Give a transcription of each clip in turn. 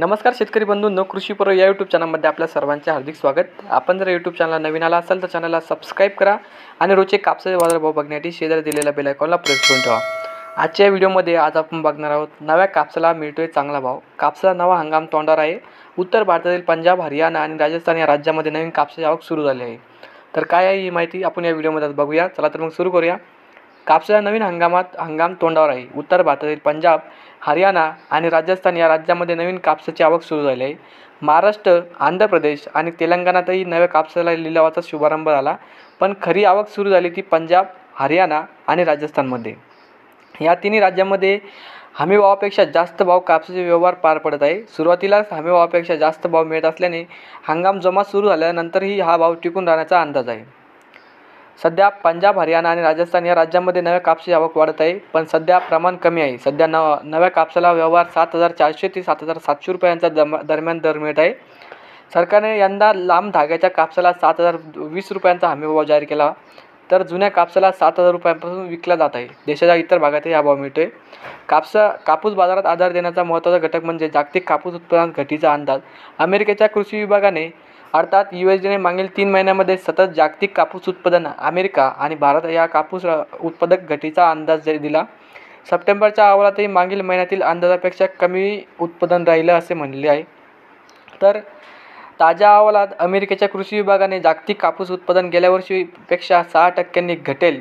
नमस्कार शेतकरी बंधूंनो, कृषीपूर्व या यूट्यूब चॅनलमध्ये आपल्या सर्वांचे हार्दिक स्वागत. आपण जर यूट्यूब चॅनलला नवीन आला असाल तर चॅनलला सबस्क्राईब करा आणि रोजचे कापसाचे बाजारभाव बघण्यासाठी शेजारी दिलेल्या बेल आयकॉनला प्रेस करून ठेवा. आजच्या व्हिडिओमध्ये आज आपण बघणार आहोत नव्या कापसाला मिळतोय चांगला भाव. कापसाचा नवा हंगाम तोंडावर आहे. उत्तर भारतातील पंजाब, हरियाणा आणि राजस्थान या राज्यांमध्ये नवीन कापसाची आवक सुरू झाली आहे. तर काय आहे ही माहिती आपण या व्हिडिओमध्ये बघूया. चला तर मग सुरू करूया. कापसाच्या नवीन हंगाम तोंडावर आहे. उत्तर भारतातील पंजाब, हरियाणा आणि राजस्थान या राज्यांमध्ये नवीन कापसाची आवक सुरू झाली आहे. महाराष्ट्र, आंध्र प्रदेश आणि तेलंगणातही नव्या कापसाला लिलावाचा शुभारंभ झाला. पण खरी आवक सुरू झाली ती पंजाब, हरियाणा आणि राजस्थानमध्ये. या तिन्ही राज्यांमध्ये हमीभावापेक्षा जास्त भाव कापसाचे व्यवहार पार पडत आहे. सुरुवातीलाच हमीभावापेक्षा जास्त भाव मिळत असल्याने हंगाम जमा सुरू झाल्यानंतरही हा भाव टिकून राहण्याचा अंदाज आहे. सध्या पंजाब, हरियाणा आणि राजस्थान या राज्यांमध्ये नव्या कापसाची आवक वाढत आहे, पण सध्या प्रमाण कमी आहे. सध्या नव्या कापसाला व्यवहार 7,400 ते 7,700 रुपयांचा दरम्यान दर मिळत आहे. सरकारने यंदा लांब धाग्याच्या कापसाला 7,020 रुपयांचा हमीभाव जाहीर केला, तर जुन्या कापसाला 7,000 रुपयांपासून विकला जात आहे. देशाच्या इतर भागातही हा भाव मिळतोय. कापूस बाजारात आधार देण्याचा महत्त्वाचा घटक म्हणजे जागतिक कापूस उत्पादनात घटीचा अंदाज. अमेरिकेच्या कृषी विभागाने अर्थात USDAने मागील 3 महिन्यांमध्ये सतत जागतिक कापूस उत्पादन अमेरिका आणि भारत या कापूस उत्पादक घटीचा अंदाज दिला. सप्टेंबरच्या अहवालातही मागील महिन्यातील अंदाजापेक्षा कमी उत्पादन राहिलं असे म्हणले आहे. तर ताज्या अहवालात अमेरिकेच्या कृषी विभागाने जागतिक कापूस उत्पादन गेल्या वर्षीपेक्षा 6%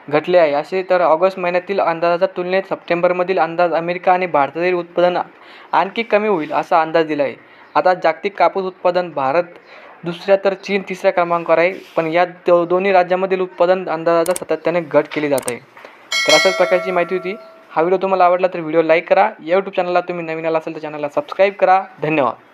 घटले आहे असे. तर ऑगस्ट महिन्यातील अंदाजाच्या तुलनेत सप्टेंबरमधील अंदाज अमेरिका आणि भारतातील उत्पादन आणखी कमी होईल असा अंदाज दिला आहे. आता जागतिक कापूस उत्पादन भारत दुसऱ्या तर चीन तिसऱ्या क्रमांकावर आहे. पण या दोन्ही राज्यांमधील उत्पादन अंदाजाचा सातत्याने घट केली जात आहे. तर अशाच प्रकारची माहिती होती. हा व्हिडिओ तुम्हाला आवडला तर व्हिडिओ लाईक करा. या यूट्यूब चॅनलला तुम्ही नवीन आला असेल तर चॅनलला सबस्क्राईब करा. धन्यवाद.